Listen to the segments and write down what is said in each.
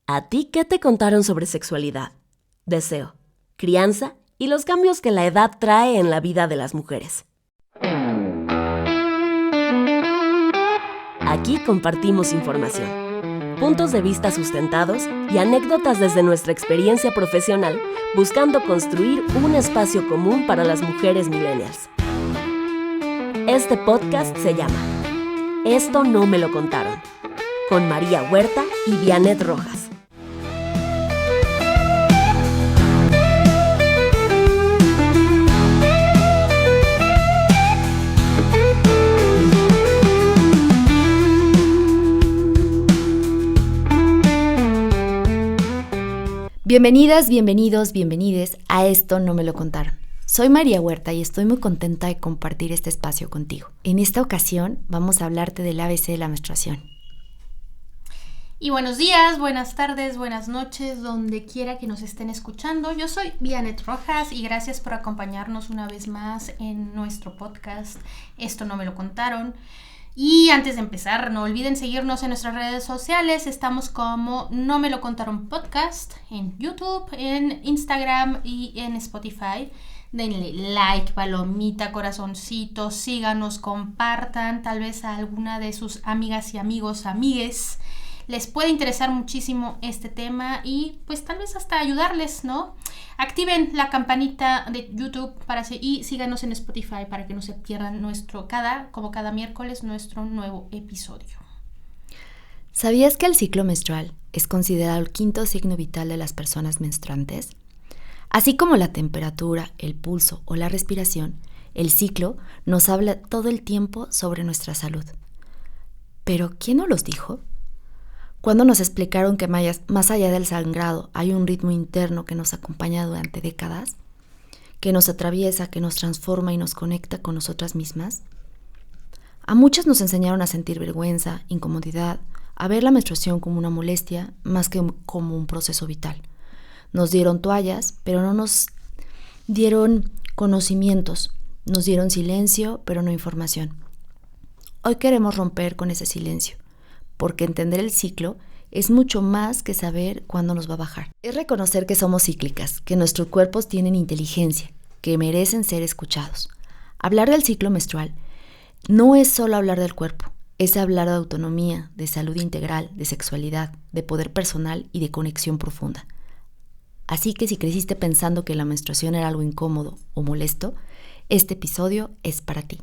¿A ti qué te contaron sobre sexualidad, deseo, crianza y los cambios que la edad trae en la vida de las mujeres? Aquí compartimos información, puntos de vista sustentados y anécdotas desde nuestra experiencia profesional, buscando construir un espacio común para las mujeres millennials. Este podcast se llama Esto no me lo contaron, con María Huerta y Vianet Rojas. Bienvenidas, bienvenidos, bienvenides a Esto no me lo contaron. Soy María Huerta y estoy muy contenta de compartir este espacio contigo. En esta ocasión vamos a hablarte del ABC de la menstruación. Y buenos días, buenas tardes, buenas noches, donde quiera que nos estén escuchando. Yo soy Vianet Rojas y gracias por acompañarnos una vez más en nuestro podcast Esto no me lo contaron. Y antes de empezar, no olviden seguirnos en nuestras redes sociales. Estamos como No Me Lo Contaron Podcast en YouTube, en Instagram y en Spotify. Denle like, palomita, corazoncito, síganos, compartan. Tal vez a alguna de sus amigas y amigues les puede interesar muchísimo este tema y pues tal vez hasta ayudarles, ¿no? Activen la campanita de YouTube y síganos en Spotify para que no se pierdan cada miércoles nuestro nuevo episodio. ¿Sabías que el ciclo menstrual es considerado el quinto signo vital de las personas menstruantes? Así como la temperatura, el pulso o la respiración, el ciclo nos habla todo el tiempo sobre nuestra salud. ¿Pero quién nos los dijo? Cuando nos explicaron que más allá del sangrado hay un ritmo interno que nos acompaña durante décadas, que nos atraviesa, que nos transforma y nos conecta con nosotras mismas. A muchas nos enseñaron a sentir vergüenza, incomodidad, a ver la menstruación como una molestia más que como un proceso vital. Nos dieron toallas, pero no nos dieron conocimientos, nos dieron silencio, pero no información. Hoy queremos romper con ese silencio, porque entender el ciclo es mucho más que saber cuándo nos va a bajar. Es reconocer que somos cíclicas, que nuestros cuerpos tienen inteligencia, que merecen ser escuchados. Hablar del ciclo menstrual no es solo hablar del cuerpo, es hablar de autonomía, de salud integral, de sexualidad, de poder personal y de conexión profunda. Así que si creciste pensando que la menstruación era algo incómodo o molesto, este episodio es para ti.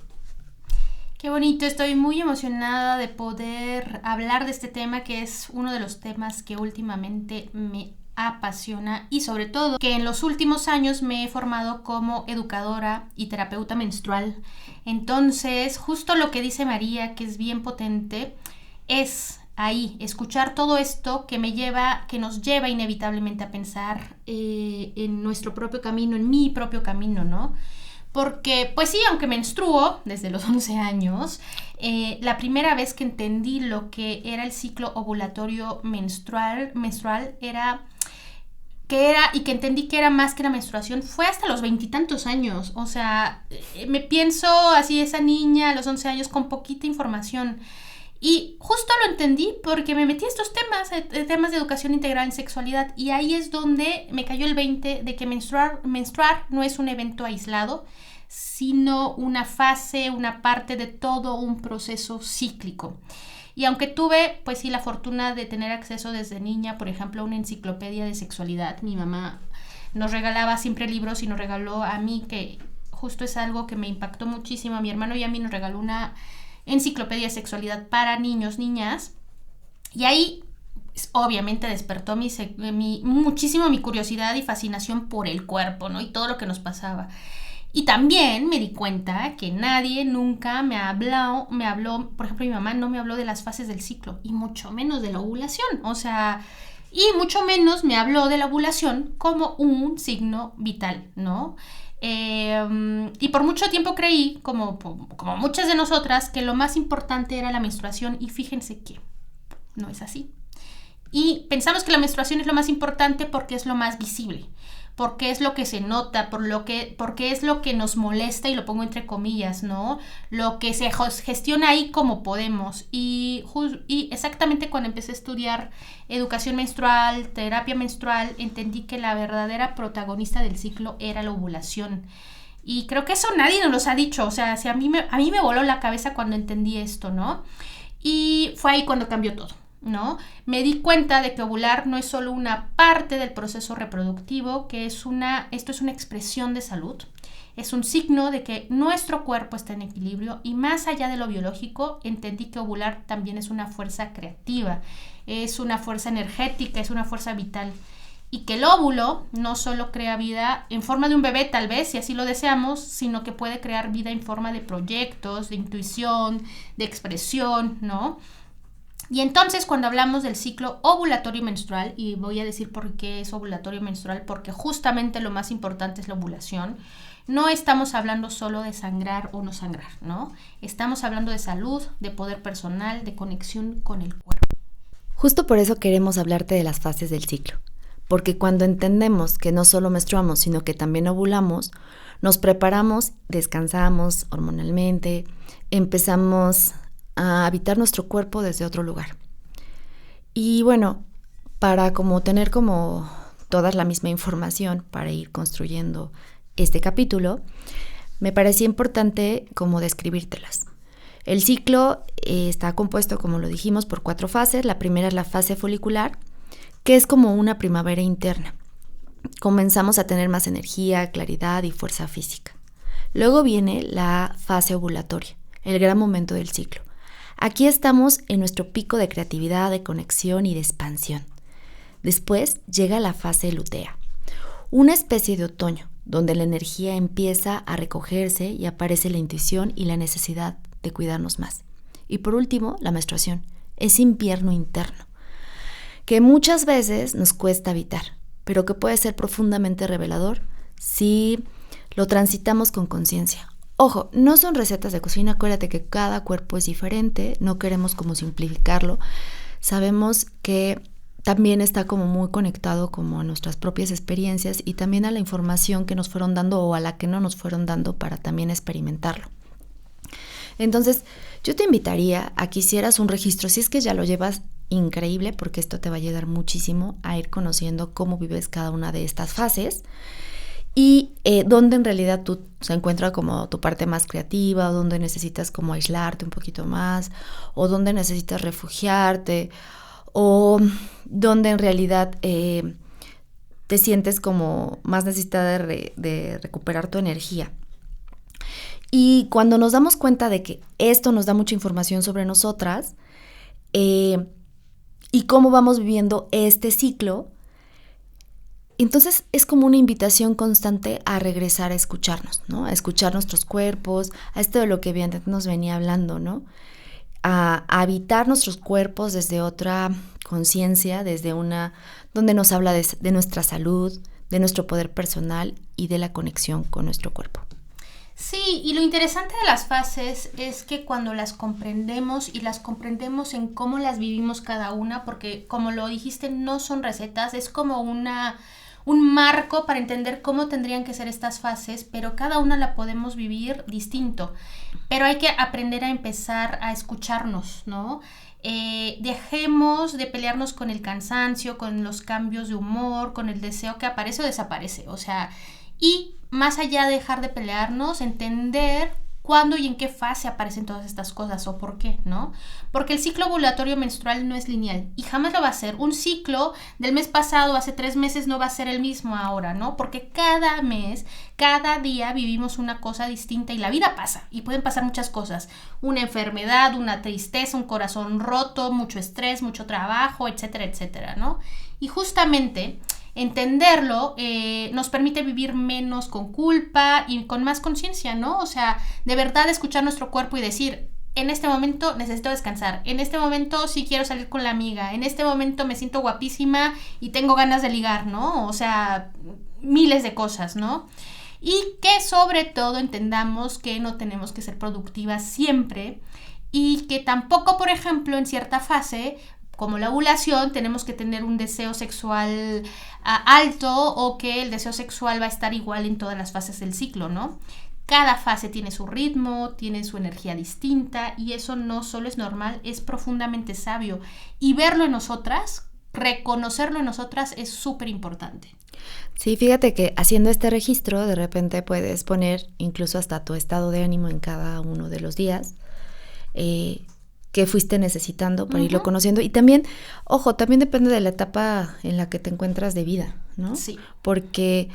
Qué bonito, estoy muy emocionada de poder hablar de este tema, que es uno de los temas que últimamente me apasiona y sobre todo que en los últimos años me he formado como educadora y terapeuta menstrual. Entonces, justo lo que dice María, que es bien potente, es ahí, escuchar todo esto que nos lleva inevitablemente a pensar en nuestro propio camino, en mi propio camino, ¿no? Porque, pues sí, aunque menstruo desde los 11 años, la primera vez que entendí lo que era el ciclo ovulatorio menstrual y que entendí que era más que la menstruación fue hasta los 20 y tantos años. O sea, me pienso así, esa niña a los 11 años con poquita información. Y justo lo entendí porque me metí a estos temas de educación integral en sexualidad, y ahí es donde me cayó el 20 de que menstruar no es un evento aislado, sino una fase, una parte de todo un proceso cíclico. Y aunque tuve, pues sí, la fortuna de tener acceso desde niña, por ejemplo, a una enciclopedia de sexualidad, mi mamá nos regalaba siempre libros y nos regaló a mí, que justo es algo que me impactó muchísimo, a mi hermano y a mí nos regaló una enciclopedia de sexualidad para niños, niñas, y ahí obviamente despertó muchísimo mi curiosidad y fascinación por el cuerpo, ¿no? Y todo lo que nos pasaba. Y también me di cuenta que nadie nunca me habló, por ejemplo, mi mamá no me habló de las fases del ciclo, y mucho menos de la ovulación, y mucho menos me habló de la ovulación como un signo vital, ¿no? Y por mucho tiempo creí, como muchas de nosotras, que lo más importante era la menstruación, y fíjense que no es así. Y pensamos que la menstruación es lo más importante porque es lo más visible, porque es lo que se nota, porque es lo que nos molesta, y lo pongo entre comillas, ¿no? Lo que se gestiona ahí como podemos. Y exactamente cuando empecé a estudiar educación menstrual, terapia menstrual, entendí que la verdadera protagonista del ciclo era la ovulación. Y creo que eso nadie nos los ha dicho. O sea, a mí me voló la cabeza cuando entendí esto, ¿no? Y fue ahí cuando cambió todo, ¿no? Me di cuenta de que ovular no es solo una parte del proceso reproductivo, que esto es una expresión de salud. Es un signo de que nuestro cuerpo está en equilibrio, y más allá de lo biológico, entendí que ovular también es una fuerza creativa, es una fuerza energética, es una fuerza vital. Y que el óvulo no solo crea vida en forma de un bebé, tal vez, si así lo deseamos, sino que puede crear vida en forma de proyectos, de intuición, de expresión, ¿no? Y entonces, cuando hablamos del ciclo ovulatorio menstrual, y voy a decir por qué es ovulatorio menstrual, porque justamente lo más importante es la ovulación, no estamos hablando solo de sangrar o no sangrar, ¿no? Estamos hablando de salud, de poder personal, de conexión con el cuerpo. Justo por eso queremos hablarte de las fases del ciclo. Porque cuando entendemos que no solo menstruamos, sino que también ovulamos, nos preparamos, descansamos hormonalmente, empezamos a habitar nuestro cuerpo desde otro lugar. Y bueno, para tener toda la misma información para ir construyendo este capítulo, me parecía importante describírtelas. El ciclo está compuesto, como lo dijimos, por 4 fases. La primera es la fase folicular, que es como una primavera interna. Comenzamos a tener más energía, claridad y fuerza física. Luego viene la fase ovulatoria, el gran momento del ciclo. Aquí estamos en nuestro pico de creatividad, de conexión y de expansión. Después llega la fase lutea, una especie de otoño, donde la energía empieza a recogerse y aparece la intuición y la necesidad de cuidarnos más. Y por último, la menstruación, ese invierno interno, que muchas veces nos cuesta evitar, pero que puede ser profundamente revelador si lo transitamos con conciencia. Ojo, no son recetas de cocina, acuérdate que cada cuerpo es diferente, no queremos simplificarlo. Sabemos que también está muy conectado a nuestras propias experiencias y también a la información que nos fueron dando o a la que no nos fueron dando para también experimentarlo. Entonces, yo te invitaría a que hicieras un registro, si es que ya lo llevas, increíble, porque esto te va a ayudar muchísimo a ir conociendo cómo vives cada una de estas fases y dónde en realidad tú se encuentra tu parte más creativa, o dónde necesitas aislarte un poquito más, o dónde necesitas refugiarte, o dónde en realidad te sientes más necesitada de recuperar tu energía. Y cuando nos damos cuenta de que esto nos da mucha información sobre nosotras, y cómo vamos viviendo este ciclo, entonces es como una invitación constante a regresar a escucharnos, ¿no? A escuchar nuestros cuerpos, a esto de lo que bien nos venía hablando, ¿no? A habitar nuestros cuerpos desde otra conciencia, desde donde nos habla de nuestra salud, de nuestro poder personal y de la conexión con nuestro cuerpo. Sí, y lo interesante de las fases es que cuando las comprendemos y las comprendemos en cómo las vivimos cada una, porque como lo dijiste, no son recetas, es como un marco para entender cómo tendrían que ser estas fases, pero cada una la podemos vivir distinto. Pero hay que aprender a empezar a escucharnos, ¿no? Dejemos de pelearnos con el cansancio, con los cambios de humor, con el deseo que aparece o desaparece, o sea, y más allá de dejar de pelearnos, entender cuándo y en qué fase aparecen todas estas cosas o por qué, ¿no? Porque el ciclo ovulatorio menstrual no es lineal y jamás lo va a ser. Un ciclo del mes pasado, hace 3 meses, no va a ser el mismo ahora, ¿no? Porque cada mes, cada día vivimos una cosa distinta y la vida pasa y pueden pasar muchas cosas. Una enfermedad, una tristeza, un corazón roto, mucho estrés, mucho trabajo, etcétera, etcétera, ¿no? Y justamente entenderlo nos permite vivir menos con culpa y con más conciencia, ¿no? O sea, de verdad escuchar nuestro cuerpo y decir, en este momento necesito descansar, en este momento sí quiero salir con la amiga, en este momento me siento guapísima y tengo ganas de ligar, ¿no? O sea, miles de cosas, ¿no? Y que sobre todo entendamos que no tenemos que ser productivas siempre y que tampoco, por ejemplo, en cierta fase, como la ovulación, tenemos que tener un deseo sexual alto, o que el deseo sexual va a estar igual en todas las fases del ciclo, ¿no? Cada fase tiene su ritmo, tiene su energía distinta, y eso no solo es normal, es profundamente sabio. Y verlo en nosotras, reconocerlo en nosotras, es súper importante. Sí, fíjate que haciendo este registro, de repente puedes poner incluso hasta tu estado de ánimo en cada uno de los días, que fuiste necesitando para irlo conociendo. Y también, ojo, también depende de la etapa en la que te encuentras de vida, ¿no? Sí. Porque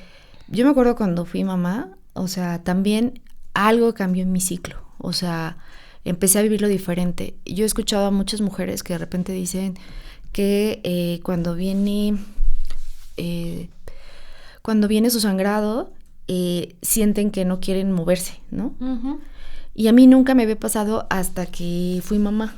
yo me acuerdo cuando fui mamá, o sea, también algo cambió en mi ciclo, o sea, empecé a vivirlo diferente. Yo he escuchado a muchas mujeres que de repente dicen que cuando viene su sangrado, sienten que no quieren moverse, ¿no? Y a mí nunca me había pasado hasta que fui mamá,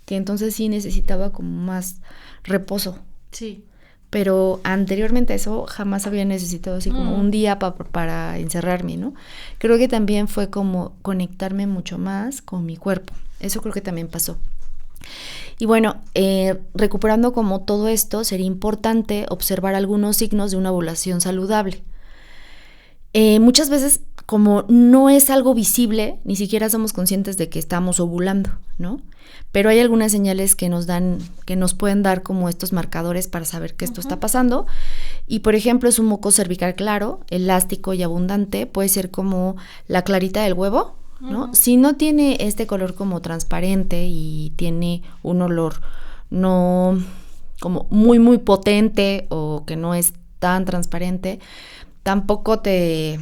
que entonces sí necesitaba como más reposo. Sí. Pero anteriormente a eso jamás había necesitado así como un día para encerrarme, ¿no? Creo que también fue como conectarme mucho más con mi cuerpo. Eso creo que también pasó. Y bueno, recuperando como todo esto, sería importante observar algunos signos de una ovulación saludable. Muchas veces, como no es algo visible, ni siquiera somos conscientes de que estamos ovulando, ¿no? Pero hay algunas señales que nos pueden dar como estos marcadores para saber que esto está pasando. Y por ejemplo, es un moco cervical claro, elástico y abundante, puede ser como la clarita del huevo, ¿no? Si no tiene este color como transparente y tiene un olor no como muy muy potente, o que no es tan transparente, tampoco de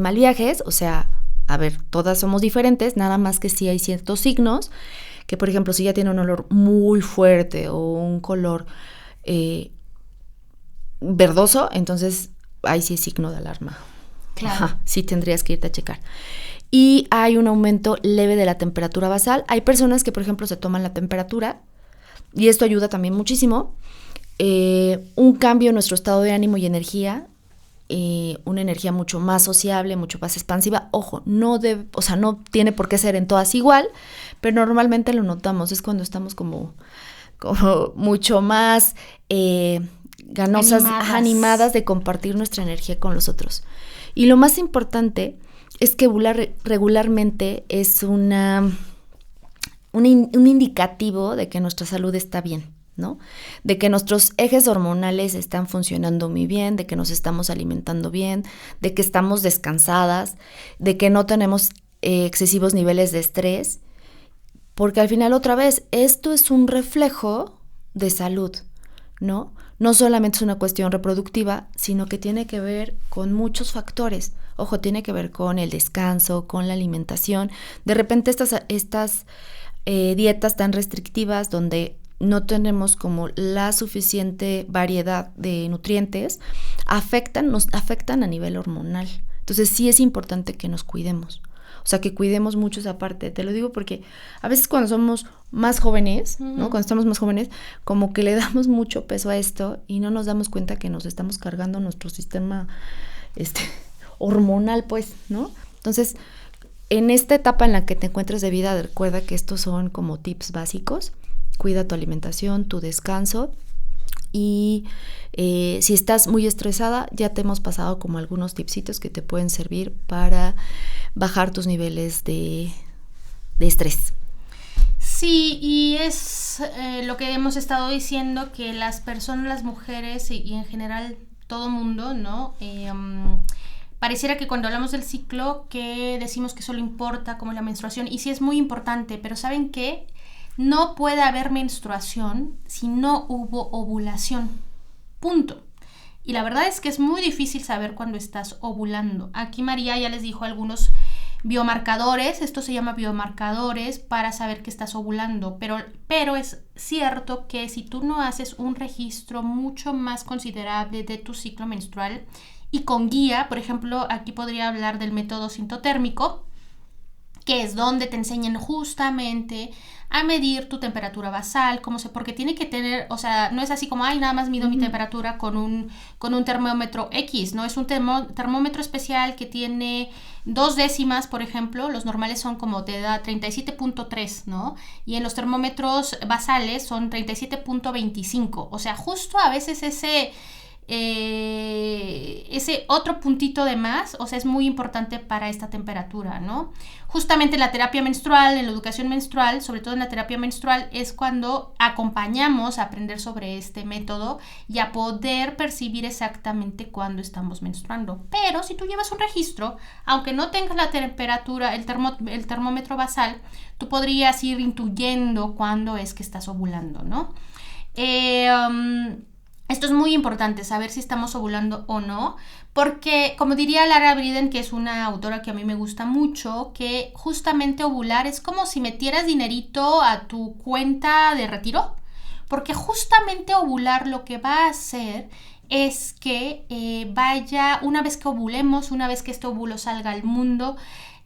mal viajes. O sea, a ver, todas somos diferentes, nada más que sí hay ciertos signos que, por ejemplo, si ya tiene un olor muy fuerte o un color verdoso, entonces ahí sí es signo de alarma. Claro. Ajá, sí tendrías que irte a checar. Y hay un aumento leve de la temperatura basal. Hay personas que, por ejemplo, se toman la temperatura y esto ayuda también muchísimo. Un cambio en nuestro estado de ánimo y energía, una energía mucho más sociable, mucho más expansiva. Ojo, no tiene por qué ser en todas igual, pero normalmente lo notamos. Es cuando estamos como mucho más ganosas, animadas de compartir nuestra energía con los otros. Y lo más importante es que ovular regularmente es un indicativo de que nuestra salud está bien, ¿no? De que nuestros ejes hormonales están funcionando muy bien, de que nos estamos alimentando bien, de que estamos descansadas, de que no tenemos excesivos niveles de estrés, porque al final, otra vez, esto es un reflejo de salud, ¿no? No solamente es una cuestión reproductiva, sino que tiene que ver con muchos factores. Ojo, tiene que ver con el descanso, con la alimentación. De repente estas dietas tan restrictivas, donde no tenemos como la suficiente variedad de nutrientes, nos afectan a nivel hormonal. Entonces sí es importante que nos cuidemos. O sea, que cuidemos mucho esa parte. Te lo digo porque a veces cuando somos más jóvenes, ¿no? Cuando estamos más jóvenes, como que le damos mucho peso a esto y no nos damos cuenta que nos estamos cargando nuestro sistema hormonal, pues, ¿no? Entonces, en esta etapa en la que te encuentres de vida, recuerda que estos son como tips básicos. Cuida tu alimentación, tu descanso. Y si estás muy estresada, ya te hemos pasado como algunos tipsitos que te pueden servir para bajar tus niveles de estrés. Sí, y es lo que hemos estado diciendo, que las personas, las mujeres y en general todo mundo, ¿no? Pareciera que cuando hablamos del ciclo, que decimos que solo importa como la menstruación, y sí es muy importante, pero ¿saben qué? No puede haber menstruación si no hubo ovulación. Punto. Y la verdad es que es muy difícil saber cuándo estás ovulando. Aquí María ya les dijo algunos biomarcadores, esto se llama biomarcadores para saber que estás ovulando, pero es cierto que si tú no haces un registro mucho más considerable de tu ciclo menstrual y con guía, por ejemplo, aquí podría hablar del método sintotérmico, que es donde te enseñan justamente a medir tu temperatura basal, porque tiene que tener, o sea, no es así como, nada más mido mi temperatura con un termómetro X, ¿no? Es un termómetro especial que tiene 2 décimas, por ejemplo, los normales son como te da 37.3, ¿no? Y en los termómetros basales son 37.25, o sea, justo a veces ese otro puntito de más, o sea, es muy importante para esta temperatura, ¿no? Justamente en la terapia menstrual, en la educación menstrual, sobre todo en la terapia menstrual, es cuando acompañamos a aprender sobre este método y a poder percibir exactamente cuándo estamos menstruando. Pero si tú llevas un registro, aunque no tengas la temperatura, el termómetro basal, tú podrías ir intuyendo cuándo es que estás ovulando, ¿no? Esto es muy importante, saber si estamos ovulando o no, porque como diría Lara Briden, que es una autora que a mí me gusta mucho, que justamente ovular es como si metieras dinerito a tu cuenta de retiro, porque justamente ovular lo que va a hacer es que una vez que ovulemos, una vez que este óvulo salga al mundo,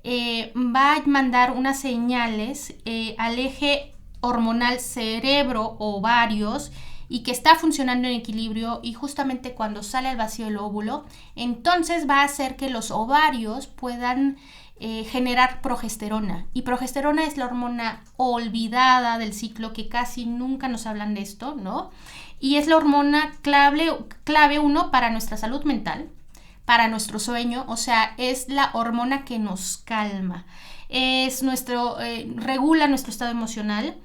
va a mandar unas señales al eje hormonal cerebro-ovarios, y que está funcionando en equilibrio, y justamente cuando sale al vacío el óvulo, entonces va a hacer que los ovarios puedan generar progesterona. Y progesterona es la hormona olvidada del ciclo, que casi nunca nos hablan de esto, ¿no? Y es la hormona clave uno, para nuestra salud mental, para nuestro sueño, o sea, es la hormona que nos calma, regula nuestro estado emocional,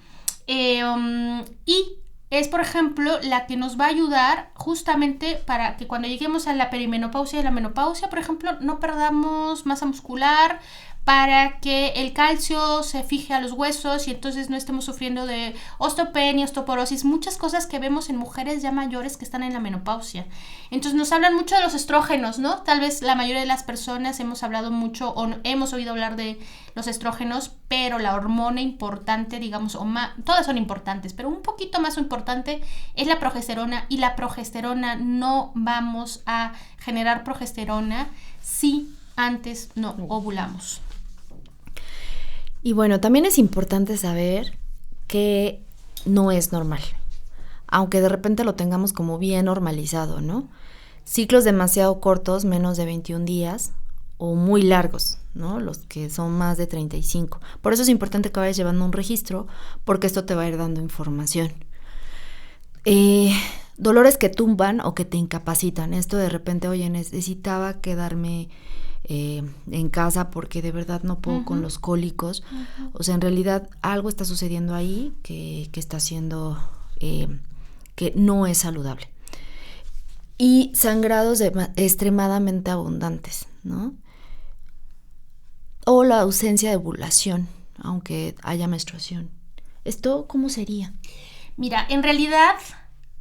y es, por ejemplo, la que nos va a ayudar justamente para que cuando lleguemos a la perimenopausia y la menopausia, por ejemplo, no perdamos masa muscular, para que el calcio se fije a los huesos y entonces no estemos sufriendo de osteopenia, osteoporosis, muchas cosas que vemos en mujeres ya mayores que están en la menopausia. Entonces nos hablan mucho de los estrógenos, ¿no? Tal vez la mayoría de las personas hemos hablado mucho o hemos oído hablar de los estrógenos, pero la hormona importante, digamos, todas son importantes, pero un poquito más importante es la progesterona, y la progesterona no vamos a generar progesterona si antes no ovulamos. Y bueno, también es importante saber que no es normal, aunque de repente lo tengamos como bien normalizado, ¿no? Ciclos demasiado cortos, menos de 21 días, o muy largos, ¿no? Los que son más de 35. Por eso es importante que vayas llevando un registro, porque esto te va a ir dando información. Dolores que tumban o que te incapacitan. Esto de repente, oye, necesitaba quedarme en casa porque de verdad no puedo con los cólicos. O sea, en realidad algo está sucediendo ahí que está haciendo que no es saludable. Y sangrados extremadamente abundantes, ¿no? O la ausencia de ovulación, aunque haya menstruación. ¿Esto cómo sería? Mira, en realidad,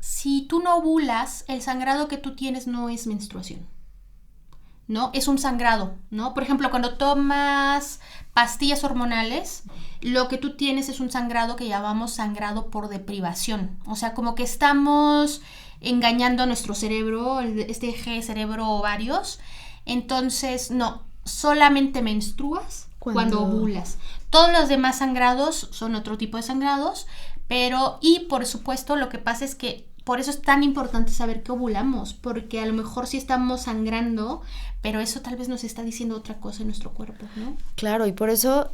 si tú no ovulas, el sangrado que tú tienes no es menstruación, ¿no? Es un sangrado, ¿no? Por ejemplo, cuando tomas pastillas hormonales, lo que tú tienes es un sangrado que llamamos sangrado por deprivación. O sea, como que estamos engañando a nuestro cerebro, este eje cerebro-ovarios. Entonces, no, solamente menstruas cuando ovulas. Todos los demás sangrados son otro tipo de sangrados, y por supuesto lo que pasa es que por eso es tan importante saber que ovulamos, porque a lo mejor sí estamos sangrando, pero eso tal vez nos está diciendo otra cosa en nuestro cuerpo, ¿no? Claro, y por eso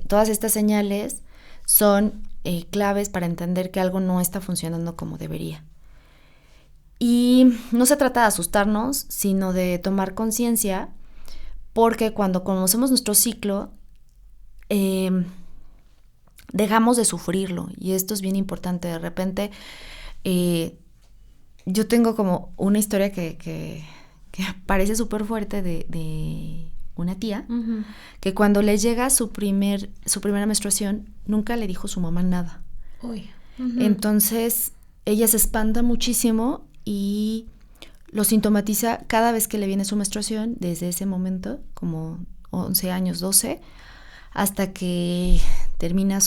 todas estas señales son claves para entender que algo no está funcionando como debería. Y no se trata de asustarnos, sino de tomar conciencia, porque cuando conocemos nuestro ciclo, dejamos de sufrirlo, y esto es bien importante. De repente, yo tengo como una historia que parece súper fuerte de una tía, que cuando le llega su primera menstruación, nunca le dijo a su mamá nada. Uy. Entonces, ella se espanta muchísimo y lo sintomatiza cada vez que le viene su menstruación, desde ese momento, como 11 años, 12, hasta que termina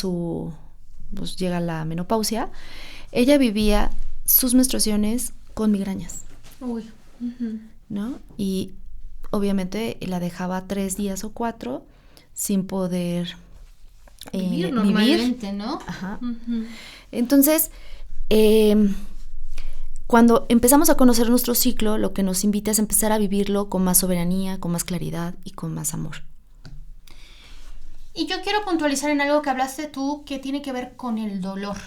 pues llega la menopausia. Ella vivía sus menstruaciones con migrañas. Uy. ¿No? Y obviamente la dejaba 3 días o 4 sin poder vivir normalmente, ¿no? Ajá. Entonces, cuando empezamos a conocer nuestro ciclo, lo que nos invita es empezar a vivirlo con más soberanía, con más claridad y con más amor. Y yo quiero puntualizar en algo que hablaste tú, que tiene que ver con el dolor,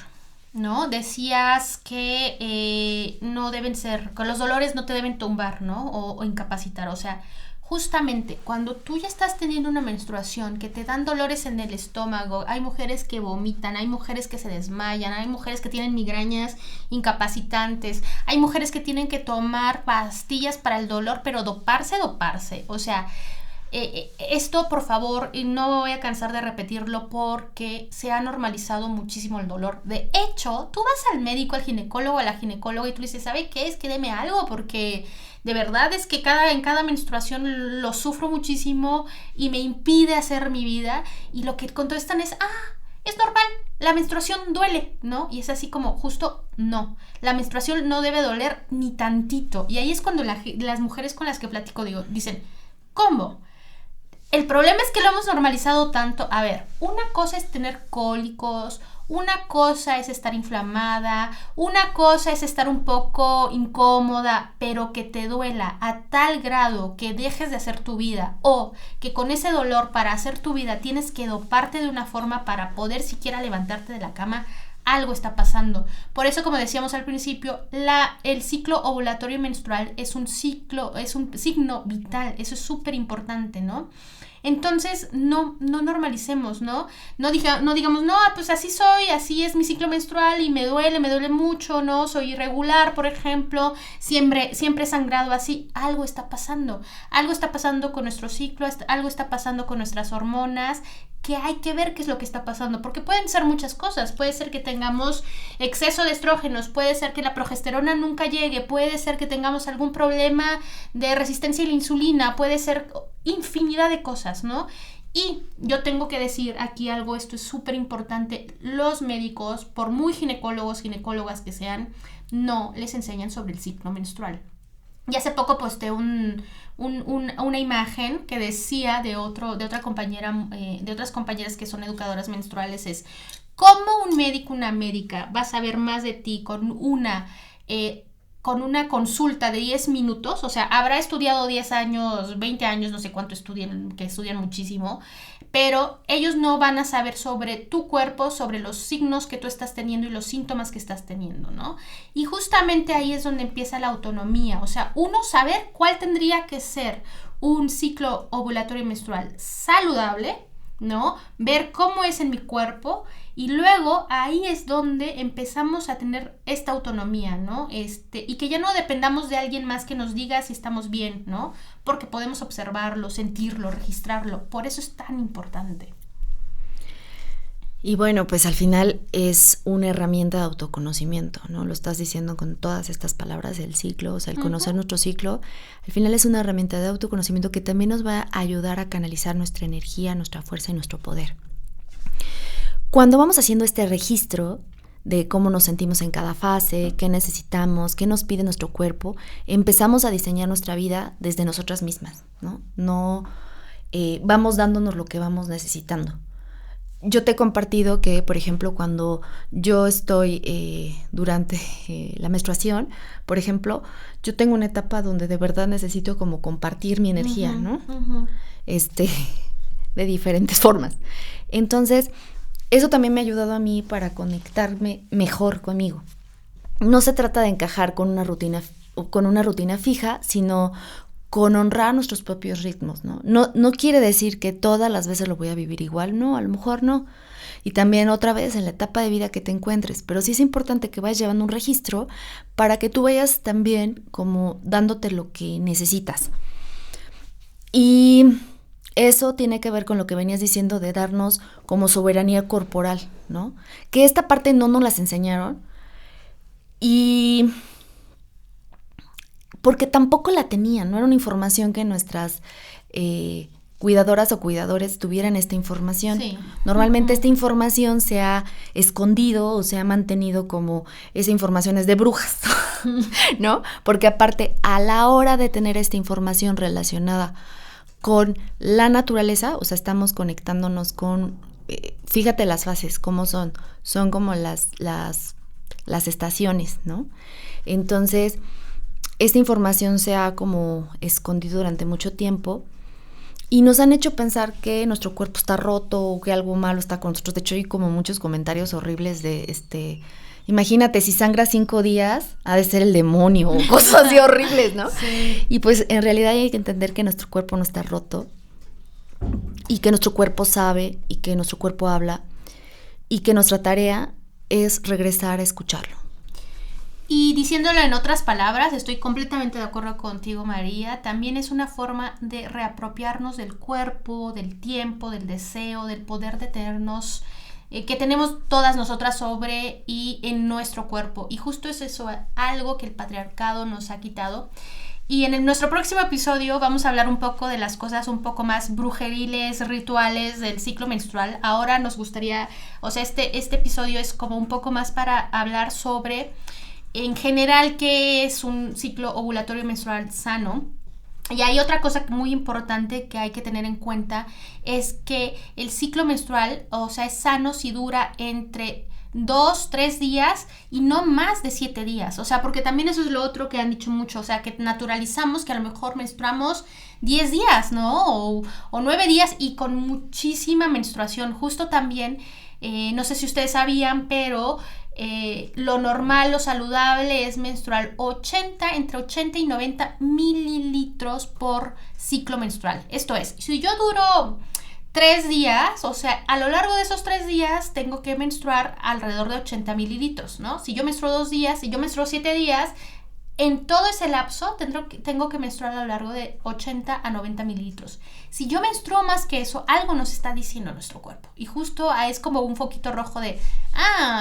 ¿no? Decías que no deben ser, que los dolores no te deben tumbar, ¿no? O incapacitar, o sea, justamente cuando tú ya estás teniendo una menstruación, que te dan dolores en el estómago, hay mujeres que vomitan, hay mujeres que se desmayan, hay mujeres que tienen migrañas incapacitantes, hay mujeres que tienen que tomar pastillas para el dolor, pero doparse, o sea, esto, por favor, y no voy a cansar de repetirlo porque se ha normalizado muchísimo el dolor. De hecho, tú vas al médico, al ginecólogo, a la ginecóloga y tú le dices, ¿sabe qué es? Que deme algo porque de verdad es que en cada menstruación lo sufro muchísimo y me impide hacer mi vida. Y lo que contestan es, es normal, la menstruación duele, ¿no? Y es así como, justo, no. La menstruación no debe doler ni tantito. Y ahí es cuando las mujeres con las que platico dicen, ¿cómo? El problema es que lo hemos normalizado tanto. A ver, una cosa es tener cólicos, una cosa es estar inflamada, una cosa es estar un poco incómoda, pero que te duela a tal grado que dejes de hacer tu vida, o que con ese dolor para hacer tu vida tienes que doparte de una forma para poder siquiera levantarte de la cama. Algo está pasando. Por eso, como decíamos al principio, el ciclo ovulatorio y menstrual es un signo vital. Eso es súper importante, ¿no? Entonces, no normalicemos, ¿no? No digamos, no, pues así soy, así es mi ciclo menstrual y me duele mucho, ¿no? Soy irregular, por ejemplo, siempre he sangrado así. Algo está pasando con nuestro ciclo, algo está pasando con nuestras hormonas, que hay que ver qué es lo que está pasando, porque pueden ser muchas cosas. Puede ser que tengamos exceso de estrógenos, puede ser que la progesterona nunca llegue, puede ser que tengamos algún problema de resistencia a la insulina, puede ser infinidad de cosas, ¿no? Y yo tengo que decir aquí algo, esto es súper importante, los médicos, por muy ginecólogas que sean, no les enseñan sobre el ciclo menstrual. Y hace poco posté una imagen que decía de otras compañeras que son educadoras menstruales, es cómo un médico, una médica va a saber más de ti con una consulta de 10 minutos, o sea, habrá estudiado 10 años, 20 años, no sé cuánto estudian muchísimo, pero ellos no van a saber sobre tu cuerpo, sobre los signos que tú estás teniendo y los síntomas que estás teniendo, ¿no? Y justamente ahí es donde empieza la autonomía, o sea, uno saber cuál tendría que ser un ciclo ovulatorio y menstrual saludable, ¿no? Ver cómo es en mi cuerpo y luego ahí es donde empezamos a tener esta autonomía, ¿no? Y que ya no dependamos de alguien más que nos diga si estamos bien, ¿no? Porque podemos observarlo, sentirlo, registrarlo. Por eso es tan importante. Y bueno, pues al final es una herramienta de autoconocimiento, ¿no? Lo estás diciendo con todas estas palabras, el ciclo, o sea, el conocer nuestro ciclo, al final es una herramienta de autoconocimiento que también nos va a ayudar a canalizar nuestra energía, nuestra fuerza y nuestro poder. Cuando vamos haciendo este registro de cómo nos sentimos en cada fase, qué necesitamos, qué nos pide nuestro cuerpo, empezamos a diseñar nuestra vida desde nosotras mismas, ¿no? Vamos dándonos lo que vamos necesitando. Yo te he compartido que, por ejemplo, cuando yo estoy durante la menstruación, por ejemplo, yo tengo una etapa donde de verdad necesito como compartir mi energía, ¿no? De diferentes formas. Entonces, eso también me ha ayudado a mí para conectarme mejor conmigo. No se trata de encajar con una rutina fija, sino con honrar nuestros propios ritmos, ¿no? No quiere decir que todas las veces lo voy a vivir igual, no, a lo mejor no. Y también otra vez en la etapa de vida que te encuentres, pero sí es importante que vayas llevando un registro para que tú vayas también como dándote lo que necesitas. Y eso tiene que ver con lo que venías diciendo de darnos como soberanía corporal, ¿no? Que esta parte no nos las enseñaron y porque tampoco la tenían, no era una información que nuestras cuidadoras o cuidadores tuvieran esta información. Sí. Normalmente esta información se ha escondido o se ha mantenido como esa información es de brujas, ¿no? Porque aparte, a la hora de tener esta información relacionada con la naturaleza, o sea, estamos conectándonos con, fíjate las fases, cómo son como las estaciones, ¿no? Entonces, esta información se ha como escondido durante mucho tiempo y nos han hecho pensar que nuestro cuerpo está roto o que algo malo está con nosotros. De hecho, hay como muchos comentarios horribles de imagínate, si sangras 5 días, ha de ser el demonio o cosas así horribles, ¿no? Sí. Y pues en realidad hay que entender que nuestro cuerpo no está roto y que nuestro cuerpo sabe y que nuestro cuerpo habla y que nuestra tarea es regresar a escucharlo. Y diciéndolo en otras palabras, estoy completamente de acuerdo contigo, María, también es una forma de reapropiarnos del cuerpo, del tiempo, del deseo, del poder de tenernos, que tenemos todas nosotras sobre y en nuestro cuerpo. Y justo es eso, algo que el patriarcado nos ha quitado. Y en nuestro próximo episodio vamos a hablar un poco de las cosas un poco más brujeriles, rituales del ciclo menstrual. Ahora nos gustaría, o sea, este episodio es como un poco más para hablar sobre, en general, qué es un ciclo ovulatorio menstrual sano. Y hay otra cosa muy importante que hay que tener en cuenta, es que el ciclo menstrual, o sea, es sano si dura entre 2-3 días y no más de 7 días. O sea, porque también eso es lo otro que han dicho mucho, o sea, que naturalizamos que a lo mejor menstruamos 10 días, ¿no? O 9 días y con muchísima menstruación. Justo también, no sé si ustedes sabían, pero lo normal, lo saludable es menstruar entre 80 y 90 mililitros por ciclo menstrual. Esto es, si yo duro 3 días, o sea, a lo largo de esos 3 días tengo que menstruar alrededor de 80 mililitros, ¿no? Si yo menstruo 2 días, si yo menstruo 7 días, en todo ese lapso tengo que menstruar a lo largo de 80 a 90 mililitros. Si yo menstruo más que eso, algo nos está diciendo nuestro cuerpo. Y justo es como un foquito rojo de,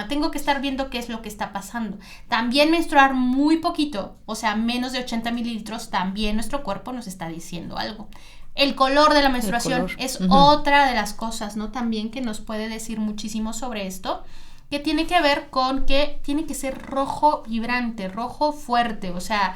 tengo que estar viendo qué es lo que está pasando. También menstruar muy poquito, o sea, menos de 80 mililitros, también nuestro cuerpo nos está diciendo algo. El color de la menstruación es otra de las cosas, ¿no? También que nos puede decir muchísimo sobre esto, que tiene que ver con que tiene que ser rojo vibrante, rojo fuerte, o sea,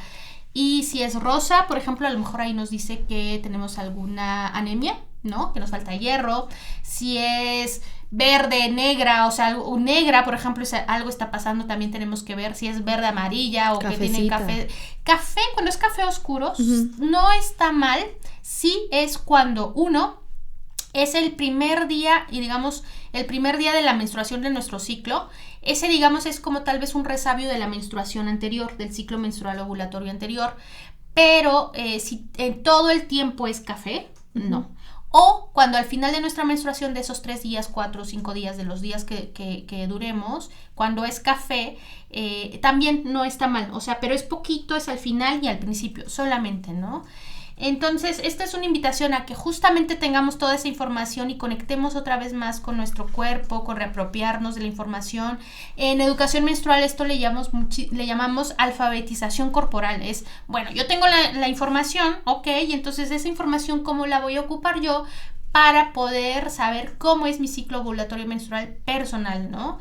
y si es rosa, por ejemplo, a lo mejor ahí nos dice que tenemos alguna anemia, ¿no? Que nos falta hierro. Si es verde, negra, o sea, negra, por ejemplo, si algo está pasando, también tenemos que ver si es verde, amarilla o cafecita. Que tiene café. Café, cuando es café oscuro, no está mal, sí es cuando es el primer día, y digamos, el primer día de la menstruación de nuestro ciclo. Ese, digamos, es como tal vez un resabio de la menstruación anterior, del ciclo menstrual ovulatorio anterior. Pero si en todo el tiempo es café, no. O cuando al final de nuestra menstruación, de esos 3 días, 4 o 5 días, de los días que duremos, cuando es café, también no está mal. O sea, pero es poquito, es al final y al principio solamente, ¿no? Entonces, esta es una invitación a que justamente tengamos toda esa información y conectemos otra vez más con nuestro cuerpo, con reapropiarnos de la información. En educación menstrual esto le llamamos alfabetización corporal. Es, bueno, yo tengo la información, ok, y entonces esa información, ¿cómo la voy a ocupar yo para poder saber cómo es mi ciclo ovulatorio menstrual personal, ¿no?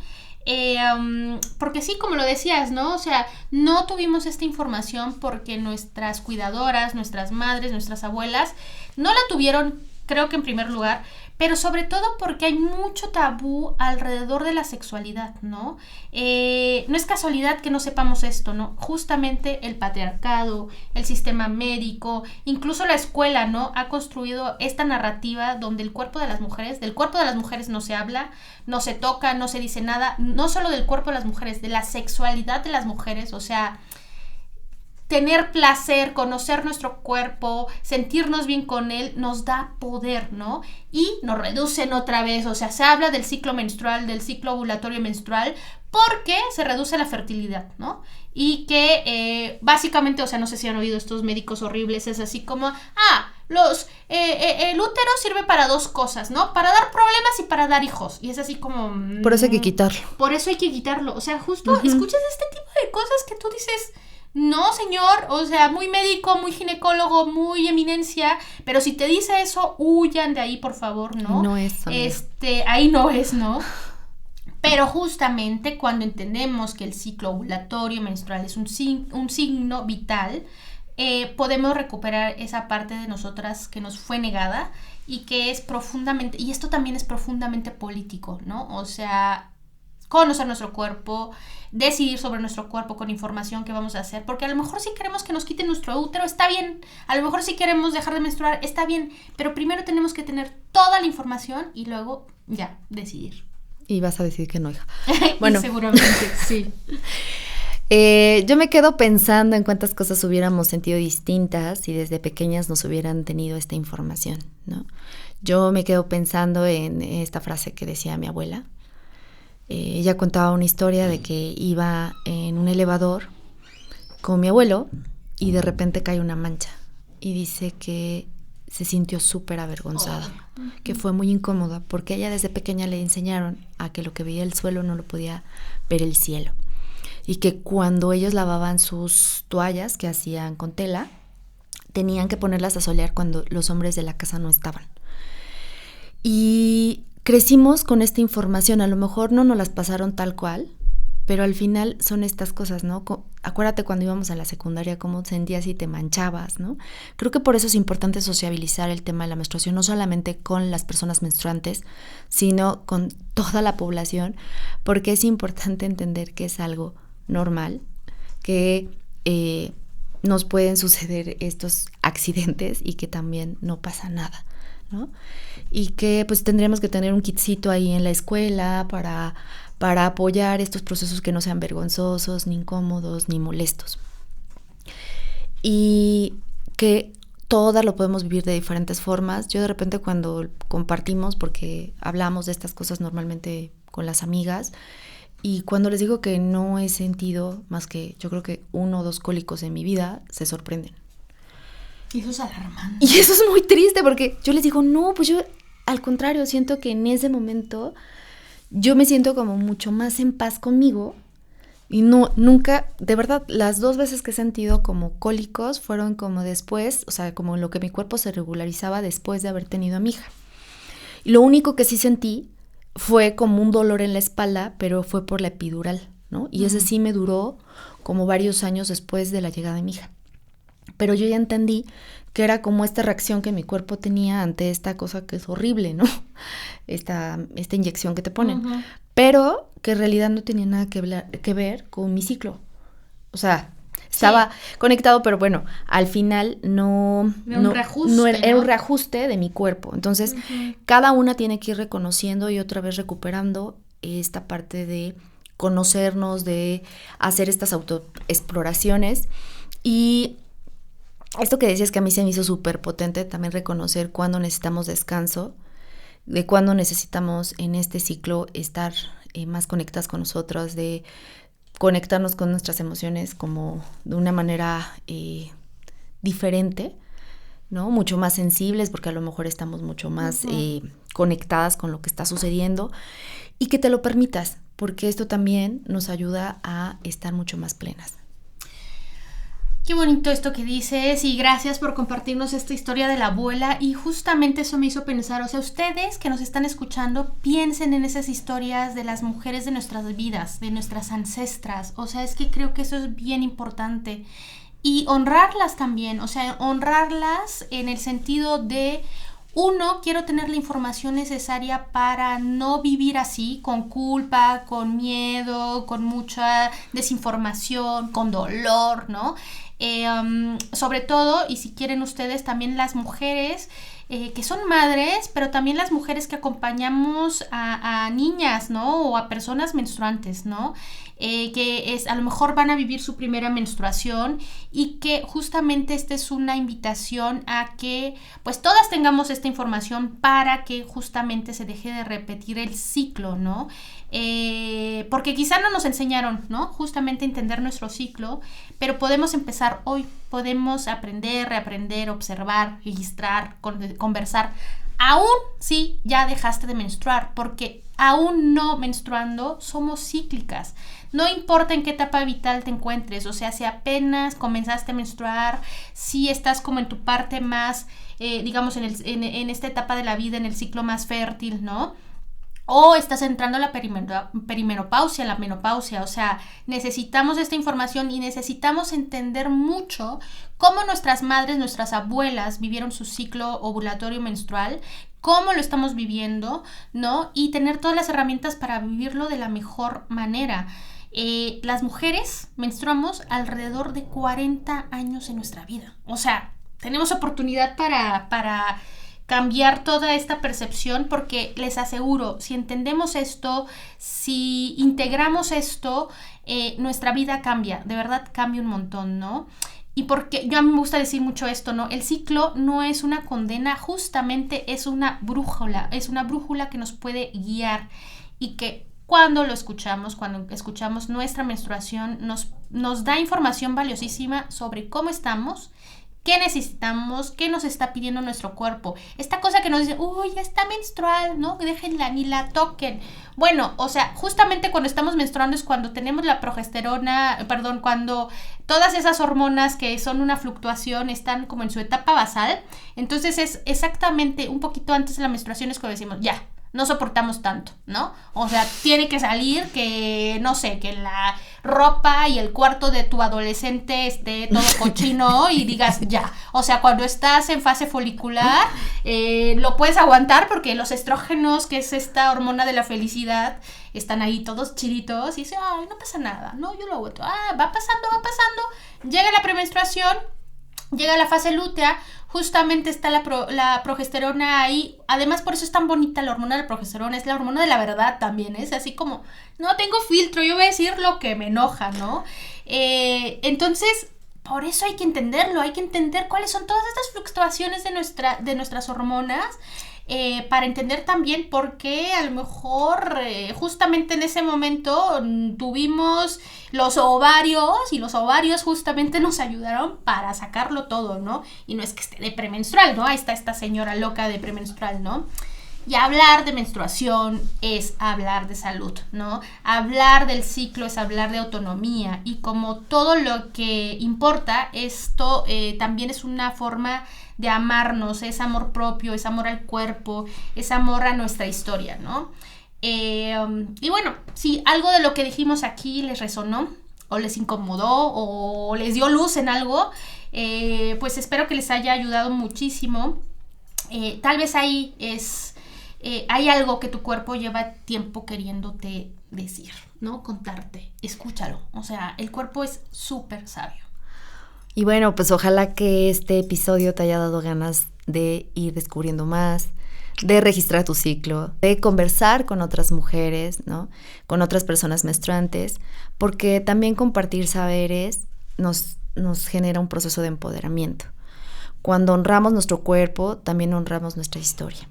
Porque sí, como lo decías, ¿no? O sea, no tuvimos esta información porque nuestras cuidadoras, nuestras madres, nuestras abuelas no la tuvieron, creo que en primer lugar, pero sobre todo porque hay mucho tabú alrededor de la sexualidad, ¿no? No es casualidad que no sepamos esto, ¿no? Justamente el patriarcado, el sistema médico, incluso la escuela, ¿no? Ha construido esta narrativa donde del cuerpo de las mujeres no se habla, no se toca, no se dice nada, no solo del cuerpo de las mujeres, de la sexualidad de las mujeres, o sea, tener placer, conocer nuestro cuerpo, sentirnos bien con él, nos da poder, ¿no? Y nos reducen otra vez, o sea, se habla del ciclo menstrual, del ciclo ovulatorio menstrual, porque se reduce la fertilidad, ¿no? Y que básicamente, o sea, no sé si han oído estos médicos horribles, es así como, el útero sirve para 2 cosas, ¿no? Para dar problemas y para dar hijos. Y es así como... Por eso hay que quitarlo. Por eso hay que quitarlo. O sea, justo escuchas este tipo de cosas que tú dices... No, señor, o sea, muy médico, muy ginecólogo, muy eminencia, pero si te dice eso, huyan de ahí, por favor, ¿no? No es, ahí no es, ¿no? Pero justamente cuando entendemos que el ciclo ovulatorio menstrual es un signo vital, podemos recuperar esa parte de nosotras que nos fue negada y que es profundamente, y esto también es profundamente político, ¿no? O sea, conocer nuestro cuerpo, decidir sobre nuestro cuerpo con información que vamos a hacer, porque a lo mejor si queremos que nos quiten nuestro útero, está bien, a lo mejor si queremos dejar de menstruar, está bien, pero primero tenemos que tener toda la información y luego ya decidir. Y vas a decir que no, hija. Bueno, seguramente, sí. Yo me quedo pensando en cuántas cosas hubiéramos sentido distintas si desde pequeñas nos hubieran tenido esta información, ¿no? Yo me quedo pensando en esta frase que decía mi abuela. Ella contaba una historia de que iba en un elevador con mi abuelo y de repente cae una mancha y dice que se sintió súper avergonzada, que fue muy incómoda porque ella desde pequeña le enseñaron a que lo que veía el suelo no lo podía ver el cielo y que cuando ellos lavaban sus toallas que hacían con tela tenían que ponerlas a solear cuando los hombres de la casa no estaban. Y crecimos con esta información, a lo mejor no nos las pasaron tal cual, pero al final son estas cosas, ¿no? Acuérdate cuando íbamos a la secundaria cómo sentías y te manchabas, ¿no? Creo que por eso es importante sociabilizar el tema de la menstruación, no solamente con las personas menstruantes, sino con toda la población, porque es importante entender que es algo normal, que nos pueden suceder estos accidentes y que también no pasa nada, ¿no? Y que pues tendríamos que tener un kitcito ahí en la escuela para apoyar estos procesos que no sean vergonzosos, ni incómodos, ni molestos. Y que todas lo podemos vivir de diferentes formas. Yo de repente cuando compartimos, porque hablamos de estas cosas normalmente con las amigas, y cuando les digo que no he sentido más que yo creo que 1 o 2 cólicos en mi vida, se sorprenden. Y eso es alarmante. Y eso es muy triste porque yo les digo, no, pues yo al contrario, siento que en ese momento yo me siento como mucho más en paz conmigo y no, nunca, de verdad, las 2 veces que he sentido como cólicos fueron como después, o sea, como lo que mi cuerpo se regularizaba después de haber tenido a mi hija. Y lo único que sí sentí fue como un dolor en la espalda, pero fue por la epidural, ¿no? Y ese sí me duró como varios años después de la llegada de mi hija. Pero yo ya entendí que era como esta reacción que mi cuerpo tenía ante esta cosa que es horrible, ¿no? Esta inyección que te ponen. Uh-huh. Pero que en realidad no tenía nada que ver con mi ciclo. O sea, estaba conectado, pero bueno, al final era un reajuste de mi cuerpo. Entonces, cada una tiene que ir reconociendo y otra vez recuperando esta parte de conocernos, de hacer estas autoexploraciones. Y esto que decías que a mí se me hizo súper potente, también reconocer cuándo necesitamos descanso, de cuándo necesitamos en este ciclo estar más conectadas con nosotros, de conectarnos con nuestras emociones como de una manera diferente, ¿no? Mucho más sensibles, porque a lo mejor estamos mucho más conectadas con lo que está sucediendo, y que te lo permitas, porque esto también nos ayuda a estar mucho más plenas. Qué bonito esto que dices y gracias por compartirnos esta historia de la abuela y justamente eso me hizo pensar, o sea, ustedes que nos están escuchando, piensen en esas historias de las mujeres de nuestras vidas, de nuestras ancestras, o sea, es que creo que eso es bien importante y honrarlas también, o sea, honrarlas en el sentido de, 1, quiero tener la información necesaria para no vivir así, con culpa, con miedo, con mucha desinformación, con dolor, ¿no? Sobre todo, y si quieren ustedes, también las mujeres que son madres, pero también las mujeres que acompañamos a niñas, ¿no? O a personas menstruantes, ¿no? Que a lo mejor van a vivir su primera menstruación y que justamente esta es una invitación a que pues todas tengamos esta información para que justamente se deje de repetir el ciclo, ¿no? Porque quizá no nos enseñaron, ¿no? Justamente entender nuestro ciclo, pero podemos empezar hoy, podemos aprender, reaprender, observar, registrar, conversar, aún si ya dejaste de menstruar, porque aún no menstruando somos cíclicas. No importa en qué etapa vital te encuentres, o sea, si apenas comenzaste a menstruar, si estás como en tu parte más, digamos, en esta etapa de la vida, en el ciclo más fértil, ¿no? o estás entrando a la perimenopausia, la menopausia. O sea, necesitamos esta información y necesitamos entender mucho cómo nuestras madres, nuestras abuelas vivieron su ciclo ovulatorio menstrual, cómo lo estamos viviendo, ¿no? Y tener todas las herramientas para vivirlo de la mejor manera. Las mujeres menstruamos alrededor de 40 años en nuestra vida. O sea, tenemos oportunidad para cambiar toda esta percepción, porque les aseguro, si entendemos esto, si integramos esto, nuestra vida cambia, de verdad cambia un montón, ¿no? Y porque a mí me gusta decir mucho esto, ¿no? El ciclo no es una condena, justamente es una brújula que nos puede guiar, y que cuando escuchamos nuestra menstruación, nos da información valiosísima sobre cómo estamos, qué necesitamos, qué nos está pidiendo nuestro cuerpo. Esta cosa que nos dice, uy, ya está menstrual, ¿no? Déjenla, ni la toquen. Bueno, o sea, justamente cuando estamos menstruando es cuando tenemos la cuando todas esas hormonas que son una fluctuación están como en su etapa basal. Entonces es exactamente un poquito antes de la menstruación es cuando decimos, ya, no soportamos tanto, ¿no? O sea, tiene que salir que, no sé, que la ropa y el cuarto de tu adolescente esté todo cochino y digas ya. O sea, cuando estás en fase folicular, lo puedes aguantar porque los estrógenos, que es esta hormona de la felicidad, están ahí todos chiritos y dices, ay, no pasa nada, no, yo lo aguanto. Va pasando. Llega la premenstruación, llega la fase lútea, justamente está la progesterona ahí. Además, por eso es tan bonita la hormona de la progesterona, es la hormona de la verdad también, es así como, no tengo filtro, yo voy a decir lo que me enoja, ¿no? Entonces, por eso hay que entenderlo, hay que entender cuáles son todas estas fluctuaciones de nuestras hormonas, para entender también por qué a lo mejor justamente en ese momento tuvimos los ovarios, y los ovarios justamente nos ayudaron para sacarlo todo, ¿no? Y no es que esté de premenstrual, ¿no? Ahí está esta señora loca de premenstrual, ¿no? Y hablar de menstruación es hablar de salud, ¿no? Hablar del ciclo es hablar de autonomía, y como todo lo que importa, esto también es una forma de amarnos, es amor propio, es amor al cuerpo, es amor a nuestra historia, ¿no? Y bueno, si algo de lo que dijimos aquí les resonó, o les incomodó, o les dio luz en algo, pues espero que les haya ayudado muchísimo. Tal vez ahí hay algo que tu cuerpo lleva tiempo queriéndote decir, ¿no? Contarte, escúchalo. O sea, el cuerpo es súper sabio. Y bueno, pues ojalá que este episodio te haya dado ganas de ir descubriendo más, de registrar tu ciclo, de conversar con otras mujeres, ¿no? Con otras personas menstruantes, porque también compartir saberes nos genera un proceso de empoderamiento. Cuando honramos nuestro cuerpo, también honramos nuestra historia.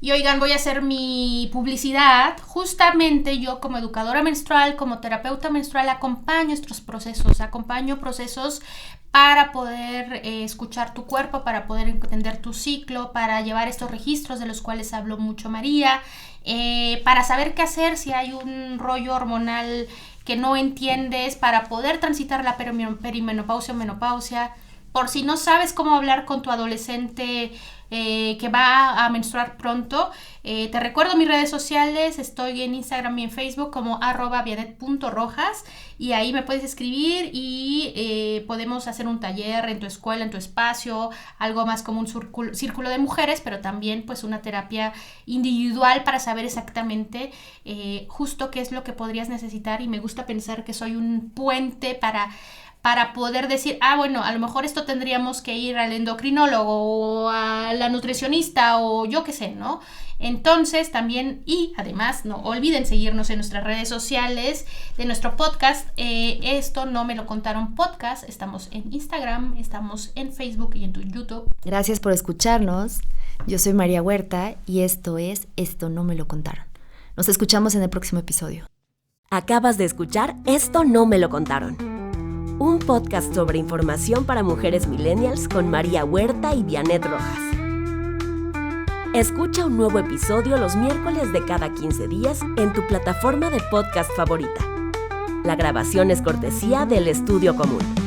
Y oigan, voy a hacer mi publicidad. Justamente yo, como educadora menstrual, como terapeuta menstrual, acompaño procesos para poder escuchar tu cuerpo, para poder entender tu ciclo, para llevar estos registros de los cuales habló mucho María, para saber qué hacer si hay un rollo hormonal que no entiendes, para poder transitar la perimenopausia o menopausia. Por si no sabes cómo hablar con tu adolescente que va a menstruar pronto, te recuerdo mis redes sociales. Estoy en Instagram y en Facebook como @vianet.rojas, y ahí me puedes escribir y podemos hacer un taller en tu escuela, en tu espacio, algo más como un círculo de mujeres, pero también pues una terapia individual para saber exactamente justo qué es lo que podrías necesitar. Y me gusta pensar que soy un puente para poder decir, bueno, a lo mejor esto tendríamos que ir al endocrinólogo o a la nutricionista o yo qué sé, ¿no? Entonces también, y además no olviden seguirnos en nuestras redes sociales de nuestro podcast, Esto No Me Lo Contaron Podcast. Estamos en Instagram, estamos en Facebook y en YouTube. Gracias por escucharnos. Yo soy María Huerta y esto es Esto No Me Lo Contaron. Nos escuchamos en el próximo episodio. Acabas de escuchar Esto No Me Lo Contaron, un podcast sobre información para mujeres millennials con María Huerta y Vianet Rojas. Escucha un nuevo episodio los miércoles de cada 15 días en tu plataforma de podcast favorita. La grabación es cortesía del Estudio Común.